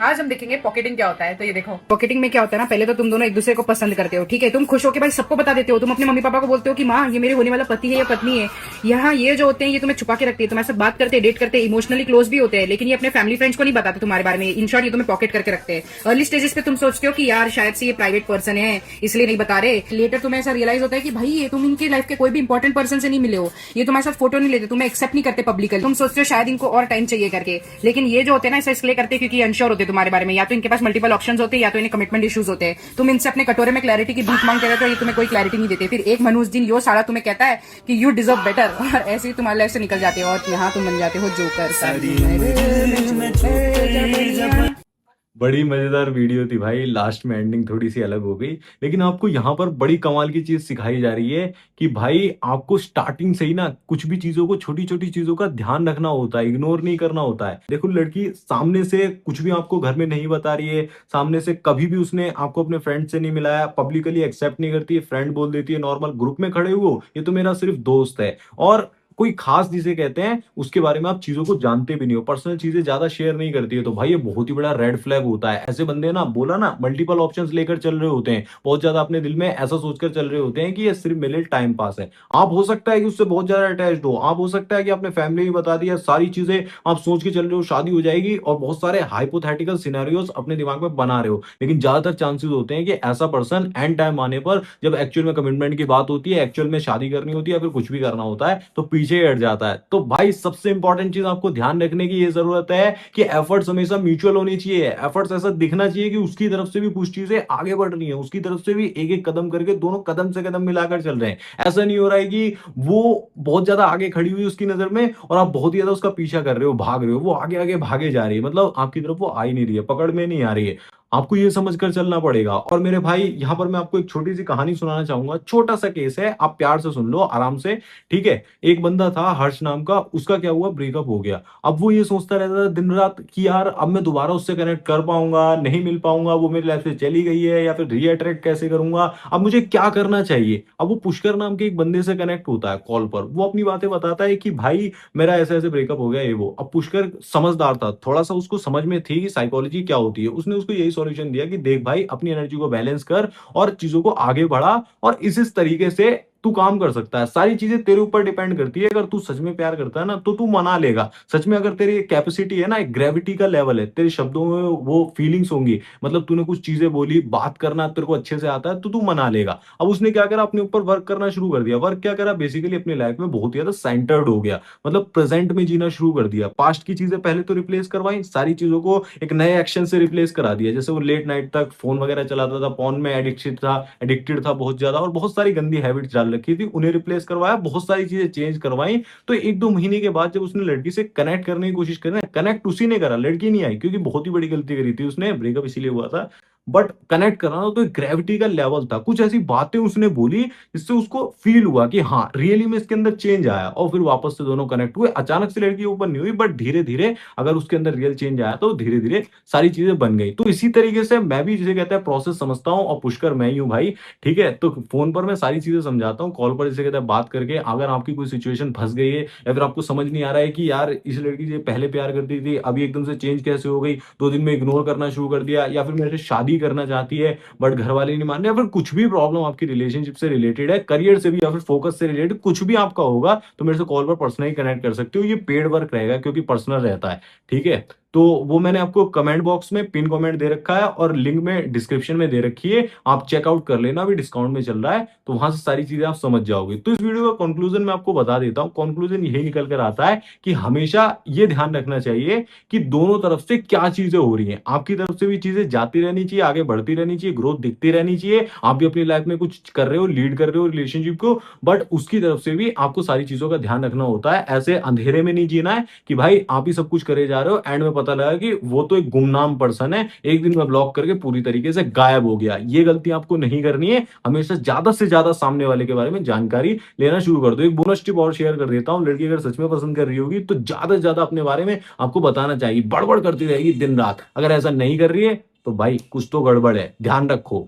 आज हम देखेंगे पॉकेटिंग क्या होता है। तो ये देखो, पॉकेटिंग में क्या होता है ना, पहले तो तुम दोनों एक दूसरे को पसंद करते हो, ठीक है, तुम खुश हो के भाई सबको बता देते हो, तुम अपने मम्मी पापा को बोलते हो कि माँ ये मेरे होने वाला पति है या पत्नी है। यहाँ ये जो होते हैं ये तुम्हें छुपा के रखते हैं, तुम्हारे साथ बात करते हैं, डेट करते हैं, इमोशनली क्लोज भी होते हैं, लेकिन ये अपने फैमिली फ्रेंड्स को नहीं बताते तुम्हारे बारे में। इन शॉर्ट ये तुम्हें पॉकेट करके रखते हैं। अर्ली स्टेजेस पे तुम सोचते हो कि यार शायद से ये प्राइवेट पर्सन है इसलिए नहीं बता रहे, लेटर तुम्हें ऐसा रियलाइज होता है कि भाई ये तुम इनके लाइफ के कोई भी इंपॉर्टेंट पर्सन से नहीं मिले हो, ये तुम्हारे साथ फोटो नहीं लेते, तुम्हें एक्सेप्ट नहीं करते पब्लिकली, तुम सोचते हो शायद इनको और टाइम चाहिए करके। लेकिन ये जो होते हैं ना ऐसा इसलिए करते हैं क्योंकि अनश्योर होते हैं तुम्हारे बारे में, या तो इनके पास मल्टीपल ऑप्शंस होते हैं या तो इन्हें कमिटमेंट इश्यूज होते हैं। तुम इनसे अपने कटोरे में क्लैरिटी की भीख मांगते रहते हो, ये तुम्हें कोई क्लैरिटी नहीं देते। फिर एक मनुष्य दिन यो सारा तुम्हें कहता है कि यू डिजर्व बेटर, और ऐसे ही तुम्हारे लाइफ से निकल जाते हो और यहाँ तुम बन जाते हो जोकर। बड़ी मजेदार वीडियो थी भाई। लास्ट में एंडिंग थोड़ी सी अलग हो गई, लेकिन आपको यहाँ पर बड़ी कमाल की चीज सिखाई जा रही है कि भाई आपको स्टार्टिंग से ही ना कुछ भी चीजों को, छोटी छोटी चीजों का ध्यान रखना होता है, इग्नोर नहीं करना होता है। देखो, लड़की सामने से कुछ भी आपको घर में नहीं बता रही है, सामने से कभी भी उसने आपको अपने फ्रेंड से नहीं मिलाया, पब्लिकली एक्सेप्ट नहीं करती है, फ्रेंड बोल देती है, नॉर्मल ग्रुप में खड़े हुए हो ये तो मेरा सिर्फ दोस्त है, और कोई खास जिसे कहते हैं उसके बारे में आप चीजों को जानते भी नहीं हो, पर्सनल चीजें ज्यादा शेयर नहीं करती है, तो भाई ये बहुत ही बड़ा रेड फ्लैग होता है। ऐसे बंदे ना, बोला ना, मल्टीपल ऑप्शंस लेकर चल रहे होते हैं, बहुत ज्यादा अपने दिल में ऐसा सोचकर चल रहे होते हैं कि ये सिर्फ मेरे लिए टाइम पास है। आप हो सकता है कि उससे बहुत ज्यादा अटैच्ड हो, आप हो सकता है कि आपने फैमिली भी बता दिया, सारी चीजें आप सोच के चल रहे हो शादी हो जाएगी, और बहुत सारे हाइपोथेटिकल सिनेरियोस अपने दिमाग में बना रहे हो, लेकिन ज्यादातर चांसेस होते हैं कि ऐसा पर्सन एंड टाइम आने पर, जब एक्चुअल में कमिटमेंट की बात होती है, एक्चुअल में शादी करनी होती है या फिर कुछ भी करना होता है, तो पीछे हट जाता है। तो भाई सबसे इंपॉर्टेंट चीज आपको ध्यान रखने की ये जरूरत है कि एफर्ट्स हमेशा म्यूचुअल होनी चाहिए। एफर्ट्स ऐसा दिखना चाहिए कि उसकी तरफ से भी कुछ चीजें आगे बढ़ रही हैं, उसकी तरफ से भी एक एक कदम करके दोनों कदम से कदम मिलाकर चल रहे हैं। ऐसा नहीं हो रहा है कि वो बहुत ज्यादा आगे खड़ी हुई उसकी नजर में और आप बहुत ही ज्यादा उसका पीछा कर रहे हो, भाग रहे हो, वो आगे आगे भागे जा रही है, मतलब आपकी तरफ वो आ ही नहीं रही है, पकड़ में नहीं आ रही है। आपको ये समझकर चलना पड़ेगा। और मेरे भाई यहां पर मैं आपको एक छोटी सी कहानी सुनाना चाहूंगा, छोटा सा केस है, आप प्यार से सुन लो, आराम से, ठीक है। एक बंदा था हर्ष नाम का, उसका क्या हुआ, ब्रेकअप हो गया। अब वो ये सोचता रहता था दिन रात कि यार अब मैं दोबारा उससे कनेक्ट कर पाऊंगा, नहीं मिल पाऊंगा, वो मेरी लाइफ से चली गई है, या फिर रीअट्रैक्ट कैसे करूंगा, अब मुझे क्या करना चाहिए। अब वो पुष्कर नाम के एक बंदे से कनेक्ट होता है कॉल पर, वो अपनी बातें बताता है कि भाई मेरा ऐसे ऐसे ब्रेकअप हो गया ये वो। अब पुष्कर समझदार था, थोड़ा सा उसको समझ में थी कि साइकोलॉजी क्या होती है, उसने उसको यही सॉल्यूशन दिया कि देख भाई अपनी एनर्जी को बैलेंस कर और चीजों को आगे बढ़ा, और इस तरीके से तू काम कर सकता है। सारी चीजें तेरे ऊपर डिपेंड करती है। अगर तू सच में प्यार करता है ना तो तू मना लेगा, सच में। अगर तेरी कैपेसिटी है ना, एक ग्रेविटी का लेवल है, तेरे शब्दों में वो फीलिंग्स होंगी, मतलब तूने कुछ चीजें बोली, बात करना तेरे को अच्छे से आता है, तो तू मना लेगा। अब उसने क्या करा, अपने ऊपर वर्क करना शुरू कर दिया। वर्क क्या करा, बेसिकली अपनी लाइफ में बहुत ज्यादा सेंटर्ड हो गया, मतलब प्रेजेंट में जीना शुरू कर दिया। पास्ट की चीजें पहले तो रिप्लेस करवाई, सारी चीजों को एक नए एक्शन से रिप्लेस करा दिया। जैसे वो लेट नाइट तक फोन वगैरह चलाता था, फोन में एडिक्टेड था बहुत ज्यादा, और बहुत सारी गंदी हैबिट्स डाल रखी थी, उन्हें रिप्लेस करवाया, बहुत सारी चीजें चेंज करवाई। तो एक दो महीने के बाद जब उसने लड़की से कनेक्ट करने की कोशिश करी ना, कनेक्ट उसी ने करा, लड़की नहीं आई, क्योंकि बहुत ही बड़ी गलती करी थी उसने, ब्रेकअप इसीलिए हुआ था। बट कनेक्ट करना तो ग्रेविटी का लेवल था, कुछ ऐसी बातें उसने बोली जिससे उसको फील हुआ कि हाँ रियली में इसके अंदर चेंज आया, और फिर वापस से दोनों कनेक्ट हुए। अचानक से लड़की ऊपर नहीं हुई, बट धीरे धीरे अगर उसके अंदर रियल चेंज आया तो धीरे धीरे सारी चीजें बन गई। तो इसी तरीके से मैं भी जिसे कहते हैं प्रोसेस समझता हूँ, और पुष्कर मैं ही हूँ भाई, ठीक है। तो फोन पर मैं सारी चीजें समझाता हूँ, कॉल पर जिसे कहते हैं बात करके। अगर आपकी कोई सिचुएशन फंस गई है, या फिर आपको समझ नहीं आ रहा है कि यार इस लड़की से पहले प्यार करती थी, अभी एकदम से चेंज कैसे हो गई, 2 दिन में इग्नोर करना शुरू कर दिया, या फिर मेरे से शादी करना चाहती है बट घर वाले नहीं मान रहे, या फिर कुछ भी प्रॉब्लम आपकी रिलेशनशिप से रिलेटेड है, करियर से भी या फिर फोकस से रिलेटेड कुछ भी आपका होगा, तो मेरे से कॉल पर पर्सनली कनेक्ट कर सकते हो। ये पेड वर्क रहेगा क्योंकि पर्सनल रहता है, ठीक है। तो वो मैंने आपको कमेंट बॉक्स में पिन कमेंट दे रखा है, और लिंक में डिस्क्रिप्शन में दे रखी है, आप चेकआउट कर लेना, अभी डिस्काउंट में चल रहा है, तो वहां से सारी चीजें आप समझ जाओगे। तो इस वीडियो का कंक्लूजन मैं आपको बता देता हूं। कंक्लूजन यही निकल कर आता है कि हमेशा ये ध्यान रखना चाहिए कि दोनों तरफ से क्या चीजें हो रही हैं। आपकी तरफ से भी चीजें जाती रहनी चाहिए, आगे बढ़ती रहनी चाहिए, ग्रोथ दिखती रहनी चाहिए, आप भी अपनी लाइफ में कुछ कर रहे हो, लीड कर रहे हो रिलेशनशिप को, बट उसकी तरफ से भी आपको सारी चीजों का ध्यान रखना होता है। ऐसे अंधेरे में नहीं जीना है कि भाई आप ही सब कुछ करे जा रहे हो, एंड में पता लगा कि वो तो एक गुमनाम पर्सन है, एक दिन में ब्लॉक करके पूरी तरीके से गायब हो गया। ये गलती आपको नहीं करनी है। हमेशा ज्यादा से ज्यादा सामने वाले के बारे में जानकारी लेना शुरू कर दो। एक बोनस टिप और शेयर कर देता हूं, लड़की अगर सच में पसंद कर रही होगी तो ज्यादा से ज्यादा अपने बारे में आपको बताना चाहिए, बड़बड़ करती रहेगी दिन रात। अगर ऐसा नहीं कर रही है तो भाई कुछ तो गड़बड़ है, ध्यान रखो।